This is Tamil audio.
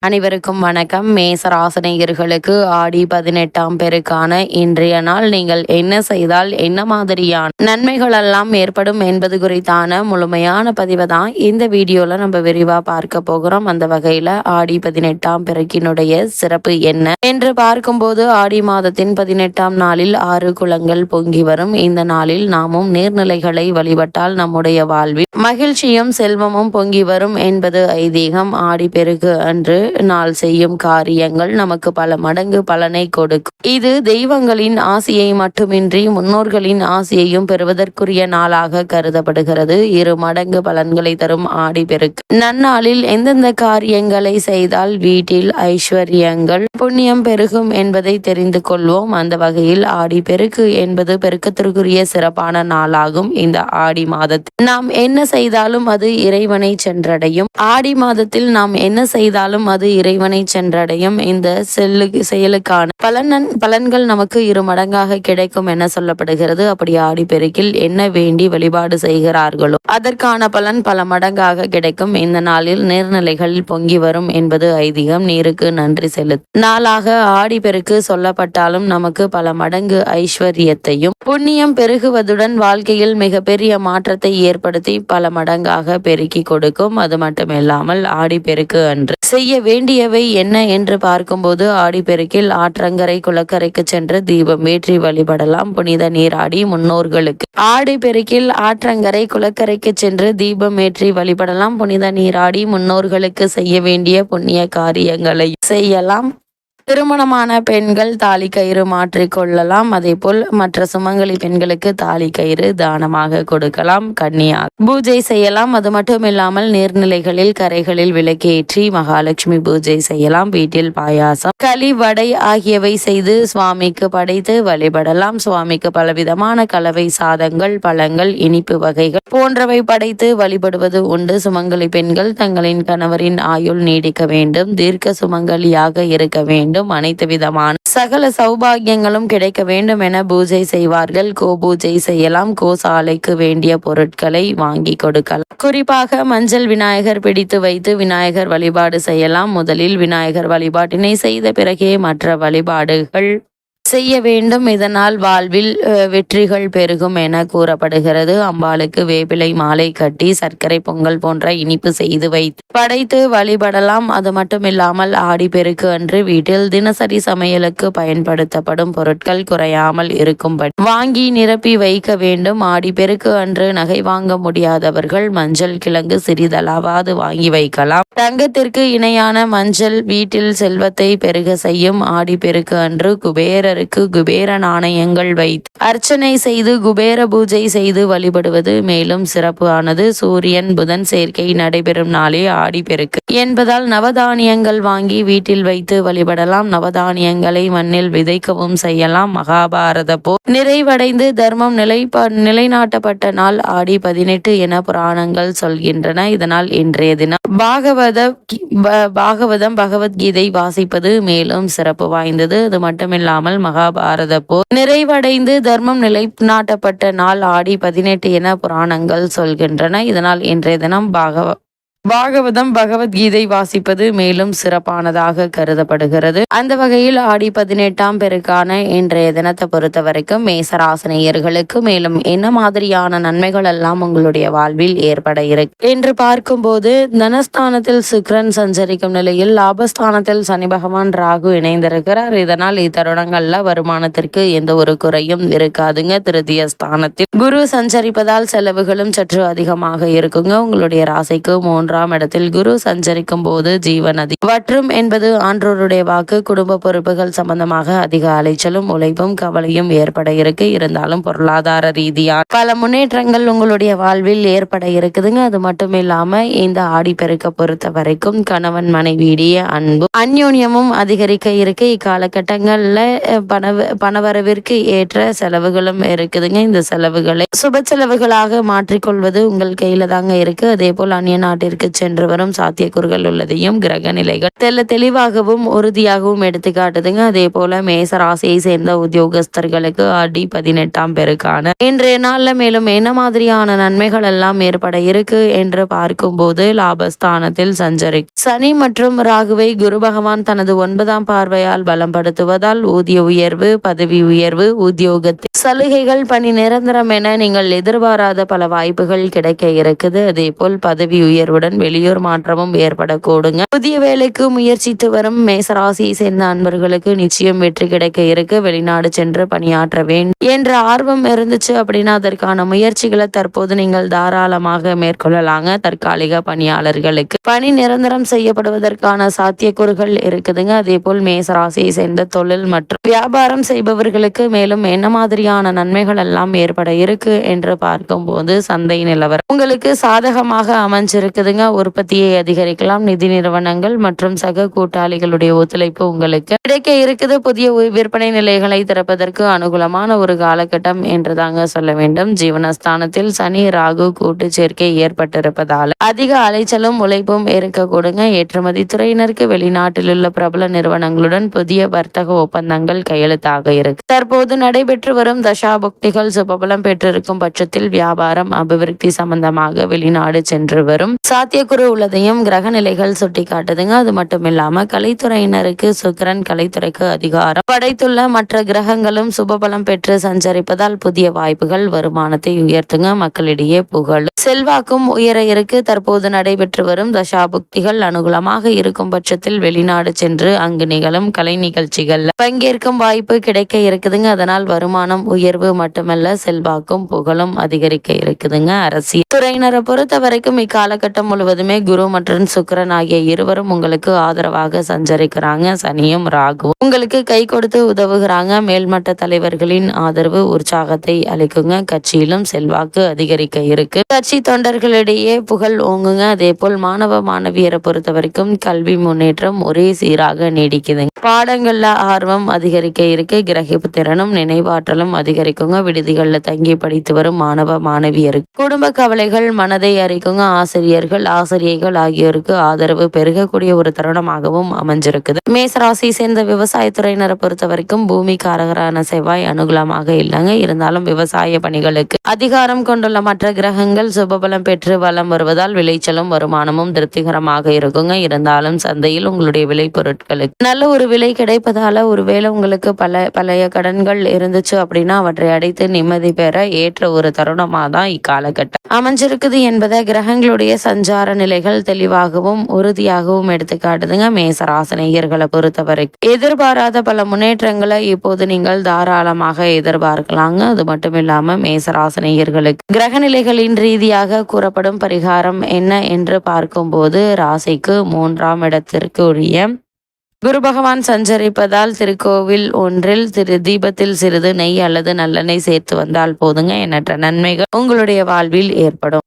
அனைவருக்கும் வணக்கம். மேசராசினியர்களுக்கு ஆடி 18ஆம் பெருக்கான இன்றைய நாள் நீங்கள் என்ன செய்தால் என்ன மாதிரியான நன்மைகள் எல்லாம் ஏற்படும் என்பது குறித்தான முழுமையான பதிவை தான் இந்த வீடியோல நம்ம விரிவா பார்க்க போகிறோம். அந்த வகையில ஆடி 18ஆம் பெருக்கினுடைய சிறப்பு என்ன என்று பார்க்கும்போது, ஆடி மாதத்தின் 18ஆம் நாளில் 6 குளங்கள் பொங்கி வரும். இந்த நாளில் நாமும் நீர்நிலைகளை வழிபட்டால் நம்முடைய வாழ்வில் மகிழ்ச்சியும் செல்வமும் பொங்கி வரும் என்பது ஐதீகம். ஆடி பெருக்கு அன்று நாள் செய்யும் காரியங்கள் நமக்கு பல மடங்கு பலனை கொடுக்கும். இது தெய்வங்களின் ஆசையை மட்டுமின்றி முன்னோர்களின் ஆசையையும் பெறுவதற்குரிய நாளாக கருதப்படுகிறது. 2 மடங்கு பலன்களை தரும் ஆடி பெருக்கு நன்னாளில் எந்தெந்த காரியங்களை செய்தால் வீட்டில் ஐஸ்வர்யங்கள் புண்ணியம் பெருகும் என்பதை தெரிந்து கொள்வோம். அந்த வகையில் ஆடி பெருக்கு என்பது பெருக்கத்திற்குரிய சிறப்பான நாளாகும். இந்த ஆடி மாதத்தில் நாம் என்ன செய்தாலும் அது இறைவனை சென்றடையும். ஆடி மாதத்தில் நாம் என்ன செய்தாலும் அது இறைவனை சென்றடையும். இந்த செயலுக்கான பலன்கள் நமக்கு 2 மடங்காக கிடைக்கும் என சொல்லப்படுகிறது. அப்படி ஆடி பெருக்கில் என்ன வேண்டி வழிபாடு செய்கிறார்களோ அதற்கான பலன் பல மடங்காக கிடைக்கும். இந்த நாளில் நீர்நிலைகளில் பொங்கி வரும் என்பது ஐதீகம். நீருக்கு நன்றி செலுத்தும் நாளாக ஆடி பெருக்கு சொல்லப்பட்டாலும் நமக்கு பல மடங்கு ஐஸ்வர்யத்தையும் புண்ணியம் பெருகுவதுடன் வாழ்க்கையில் மிகப்பெரிய மாற்றத்தை ஏற்படுத்தி பல மடங்காக பெருக்கி கொடுக்கும். அது மட்டுமில்லாமல் ஆடி பெருக்கு அன்று செய்ய வேண்டியவை என்ன என்று பார்க்கும்போது, ஆடி பெருக்கில் ஆற்றங்கரை குளக்கரைக்கு சென்று தீபம் ஏற்றி வழிபடலாம். புனித நீராடி முன்னோர்களுக்கு ஆடி பெருக்கில் ஆற்றங்கரை குளக்கரைக்கு சென்று தீபம் ஏற்றி வழிபடலாம். புனித நீராடி முன்னோர்களுக்கு செய்ய வேண்டிய புண்ணிய காரியங்களை செய்யலாம். திருமணமான பெண்கள் தாலி கயிறு மாற்றிக்கொள்ளலாம். அதே போல் மற்ற சுமங்கலி பெண்களுக்கு தாலி கயிறு தானமாக கொடுக்கலாம். கன்னியா பூஜை செய்யலாம். அது மட்டும் இல்லாமல் நீர்நிலைகளில் கரைகளில் விளக்கேற்றி மகாலட்சுமி பூஜை செய்யலாம். வீட்டில் பாயாசம் களி வடை ஆகியவை செய்து சுவாமிக்கு படைத்து வழிபடலாம். சுவாமிக்கு பலவிதமான கலவை சாதங்கள் பழங்கள் இனிப்பு வகைகள் போன்றவை படைத்து வழிபடுவது உண்டு. சுமங்கலி பெண்கள் தங்களின் கணவரின் ஆயுள் நீடிக்க வேண்டும், தீர்க்க சுமங்கலியாக இருக்க வேண்டும், அனைத்து விதமான சகல சௌபாகியங்களும் கிடைக்க வேண்டும் என பூஜை செய்வார்கள். பூஜை செய்யலாம். கோசாலைக்கு வேண்டிய பொருட்களை வாங்கி கொடுக்கலாம். குறிப்பாக மஞ்சள் விநாயகர் பிடித்து வைத்து விநாயகர் வழிபாடு செய்யலாம். முதலில் விநாயகர் வழிபாட்டினை செய்த பிறகே மற்ற வழிபாடுகள் செய்ய வேண்டும். இதனால் வாழ்வில் வெற்றிகள் பெருகும் என கூறப்படுகிறது. அம்பாளுக்கு வேப்பிலை மாலை கட்டி சர்க்கரை பொங்கல் போன்ற இனிப்பு செய்து வைத்து படைத்து வழிபடலாம். அது மட்டுமில்லாமல் ஆடி பெருக்கு அன்று வீட்டில் தினசரி சமையலுக்கு பயன்படுத்தப்படும் பொருட்கள் குறையாமல் இருக்கும்படி வாங்கி நிரப்பி வைக்க வேண்டும். ஆடி பெருக்கு அன்று நகை வாங்க முடியாதவர்கள் மஞ்சள் கிழங்கு சிறிதளவாது வாங்கி வைக்கலாம். தங்கத்திற்கு இணையான மஞ்சள் வீட்டில் செல்வத்தை பெருக செய்யும். ஆடி பெருக்கு அன்று குபேர நாணயங்கள் வைத்து அர்ச்சனை செய்து குபேர பூஜை செய்து வழிபடுவது மேலும் சிறப்பானது. சூரியன் புதன் சேர்க்கை நடைபெறும் நாளே ஆடி பெருக்கு என்பதால் நவதானியங்கள் வாங்கி வீட்டில் வைத்து வழிபடலாம். நவதானியங்களை மண்ணில் விதைக்கவும் செய்யலாம். மகாபாரத போர் நிறைவடைந்து தர்மம் நிலைநாட்டப்பட்ட நாள் ஆடி 18 என புராணங்கள் சொல்கின்றன. இதனால் இன்றைய தினம் பகவத்கீதை வாசிப்பது மேலும் சிறப்பு வாய்ந்தது. அது மட்டுமில்லாமல் மகாபாரத போர் நிறைவடைந்து தர்மம் நிலைநாட்டப்பட்ட நாள் ஆடி 18 என புராணங்கள் சொல்கின்றன. இதனால் இன்றைய தினம் பகவத்கீதை வாசிப்பது மேலும் சிறப்பானதாக கருதப்படுகிறது. அந்த வகையில் ஆடி 18ஆம் பெருக்கான இன்றைய தினத்தை பொறுத்த வரைக்கும் மேசராசினியர்களுக்கு மேலும் என்ன மாதிரியான நன்மைகள் எல்லாம் உங்களுடைய வாழ்வில் ஏற்பட இருக்கு என்று பார்க்கும்போது, தனஸ்தானத்தில் சுக்கிரன் சஞ்சரிக்கும் நிலையில் லாபஸ்தானத்தில் சனி பகவான் ராகு இணைந்திருக்கிறார். இதனால் இத்தருணங்கள்ல வருமானத்திற்கு எந்த ஒரு குறையும் இருக்காதுங்க. திருத்திய ஸ்தானத்தில் குரு சஞ்சரிப்பதால் செலவுகளும் சற்று அதிகமாக இருக்குங்க. உங்களுடைய ராசிக்கு 3ஆம் இடத்தில் குரு சஞ்சரிக்கும் போது ஜீவநதி வற்றும் என்பது ஆன்றோருடைய வாக்கு. குடும்ப பொறுப்புகள் சம்பந்தமாக அதிக அலைச்சலும் உழைப்பும் கவலையும் ஏற்பட இருக்கு. இருந்தாலும் பொருளாதார ரீதியான பல முன்னேற்றங்கள் உங்களுடைய வாழ்வில் ஏற்பட இருக்குதுங்க. அது மட்டும் இல்லாம இந்த ஆடி பெருக்க பொறுத்த வரைக்கும் கணவன் மனைவியிடையே அன்பும் அந்யோன்யமும் அதிகரிக்க இருக்கு. இக்காலகட்டங்கள்ல பணவரவிற்கு ஏற்ற செலவுகளும் இருக்குதுங்க. இந்த செலவுகளை சுப செலவுகளாக மாற்றிக்கொள்வது உங்கள் கையில தாங்க இருக்கு. அதே போல் அந்நிய நாட்டிற்கு வெளிநாட்டிற்கு சென்று வரும் சாத்தியக்கூறுகள் உள்ளதையும் கிரக நிலைகள் தெளிவாகவும் உறுதியாகவும் எடுத்து காட்டுதுங்க. அதே போல மேச ராசியை சேர்ந்த உத்தியோகஸ்தர்களுக்கு ஆடி 18ஆம் பெருக்கான இன்றைய நாள்ல மேலும் என்ன மாதிரியான நன்மைகள் எல்லாம் ஏற்பட இருக்கு என்று பார்க்கும்போது, லாபஸ்தானத்தில் சனி மற்றும் ராகுவை குரு பகவான் தனது 9ஆம் பார்வையால் பலப்படுத்துவதால் ஊதிய உயர்வு, பதவி உயர்வு, உத்தியோகத்தில் சலுகைகள், பணி நிரந்தரம் என நீங்கள் எதிர்பாராத பல வாய்ப்புகள் கிடைக்க இருக்குது. அதே போல் பதவி உயர்வுடன் வெளியூர் மாற்றமும் ஏற்படக்கூடுங்க. புதிய வேலைக்கு முயற்சித்து வரும் மேசராசியை சேர்ந்த அன்பர்களுக்கு நிச்சயம் வெற்றி கிடைக்க இருக்கு. வெளிநாடு சென்று பணியாற்ற வேண்டும் என்ற ஆர்வம் இருந்துச்சு அப்படின்னா அதற்கான முயற்சிகளை தற்போது நீங்கள் தாராளமாக மேற்கொள்ளலாங்க. தற்காலிக பணியாளர்களுக்கு பணி நிரந்தரம் செய்யப்படுவதற்கான சாத்தியக்கூறுகள் இருக்குதுங்க. அதே போல் மேசராசியை சேர்ந்த தொழில் மற்றும் வியாபாரம் செய்பவர்களுக்கு மேலும் என்ன மாதிரியான நன்மைகள் எல்லாம் ஏற்பட இருக்கு என்று பார்க்கும்போது, சந்தை நிலவரம் உங்களுக்கு சாதகமாக அமைஞ்சிருக்குதுங்க. உற்பத்தியை அதிகரிக்கலாம். நிதி நிறுவனங்கள் மற்றும் சக கூட்டாளிகளுடைய ஒத்துழைப்பு உங்களுக்கு கிடைக்க இருக்குது. புதிய விற்பனை நிலைகளை திறப்பதற்கு அனுகூலமான ஒரு காலகட்டம் என்று தாங்க சொல்ல வேண்டும். ஜீவனஸ்தானத்தில் சனி ராகு கூட்டு சேர்க்கை ஏற்பட்டிருப்பதால் அதிக அலைச்சலும் உழைப்பும் இருக்கக்கூடுங்க. ஏற்றுமதி துறையினருக்கு வெளிநாட்டில் உள்ள பிரபல நிறுவனங்களுடன் புதிய வர்த்தக ஒப்பந்தங்கள் கையெழுத்தாக இருக்கு. தற்போது நடைபெற்று வரும் தசாபுக்திகள் சுபபலம் பெற்றிருக்கும் பட்சத்தில் வியாபாரம் அபிவிருத்தி சம்பந்தமாக வெளிநாடு சென்று வரும் சாத்தியக்கூறு உள்ளதையும் கிரக நிலைகள் சுட்டி காட்டுதுங்க. அது மட்டும் இல்லாம கலைத்துறையினருக்கு சுக்கிரன் கலைத்துறைக்கு அதிகாரம் படைத்துள்ள மற்ற கிரகங்களும் சுபபலம் பெற்று சஞ்சரிப்பதால் புதிய வாய்ப்புகள், வருமானத்தை உயர்த்துங்க. மக்களிடையே புகழும் செல்வாக்கும் உயர இருக்கு. தற்போது நடைபெற்று வரும் தசாபுக்திகள் அனுகூலமாக இருக்கும் பட்சத்தில் வெளிநாடு சென்று அங்கு நிகழும் கலை நிகழ்ச்சிகள் பங்கேற்கும் வாய்ப்பு கிடைக்க இருக்குதுங்க. அதனால் வருமானம் உயர்வு மட்டுமல்ல, செல்வாக்கும் புகழும் அதிகரிக்க இருக்குதுங்க. அரசியல் துறையினரை பொறுத்த வரைக்கும் இக்காலகட்டம் முழுவதுமே குரு மற்றும் சுக்கிரன் ஆகிய இருவரும் உங்களுக்கு ஆதரவாக சஞ்சரிக்கிறாங்க. சனியும் ராகுவும் உங்களுக்கு கை கொடுத்து உதவுகிறாங்க. மேல்மட்ட தலைவர்களின் ஆதரவு உற்சாகத்தை அளிக்குங்க. கட்சியிலும் செல்வாக்கு அதிகரிக்க இருக்கு. கட்சி தொண்டர்களிடையே புகழ் ஓங்குங்க. அதே போல் மாணவ மாணவியரை பொறுத்த வரைக்கும் கல்வி முன்னேற்றம் ஒரே சீராக நீடிக்குதுங்க. பாடங்கள்ல ஆர்வம் அதிகரிக்க இருக்கு. கிரகிப்பு திறனும் நினைவாற்றலும் அதிகரிக்குங்க. விடுதிகள்ல தங்கி படித்து வரும் மாணவ மாணவியருக்கு குடும்ப கவலைகள் மனதை அரிக்குங்க. ஆசிரியர்கள் ஆகியோருக்கு ஆதரவு பெருகக்கூடிய ஒரு தருணமாகவும் அமைஞ்சிருக்குது. மேசராசி சேர்ந்த விவசாயத்துறையினரை பொறுத்த வரைக்கும் பூமிக்காரகரான செவ்வாய் அனுகூலமாக இல்லைங்க. இருந்தாலும் விவசாய பணிகளுக்கு அதிகாரம் கொண்டுள்ள மற்ற கிரகங்கள் சுபபலம் பெற்று வலம் வருவதால் விளைச்சலும் வருமானமும் திருப்திகரமாக இருக்குங்க. இருந்தாலும் சந்தையில் உங்களுடைய விளை பொருட்களுக்கு நல்ல ஒரு விலை கிடைப்பதால ஒருவேளை உங்களுக்கு பழைய கடன்கள் இருந்துச்சு அப்படின்னா அவற்றை அடைத்து நிம்மதி பெற ஏற்ற ஒரு தருணமாக தான் இக்காலகட்டம் அமைஞ்சிருக்குது என்பதை கிரகங்களுடைய சஞ்சார நிலைகள் தெளிவாகவும் உறுதியாகவும் எடுத்து காட்டுதுங்க. மேசராசினியர்களை பொறுத்தவரை எதிர்பாராத பல முன்னேற்றங்களை இப்போது நீங்கள் தாராளமாக எதிர்பார்க்கலாங்க. அது மட்டும் இல்லாம மேசராசினியர்களுக்கு கிரக நிலைகளின் ரீதியாக கூறப்படும் பரிகாரம் என்ன என்று பார்க்கும்போது, ராசிக்கு 3ஆம் இடத்திற்கு உரிய குரு பகவான் சஞ்சரிப்பதால் திருக்கோவில் ஒன்றில் தீபத்தில் சிறிது நெய் அல்லது நல்லெண்ணெய் சேர்த்து வந்தால் போதுங்க. எண்ணற்ற நன்மைகள் உங்களுடைய வாழ்வில் ஏற்படும்.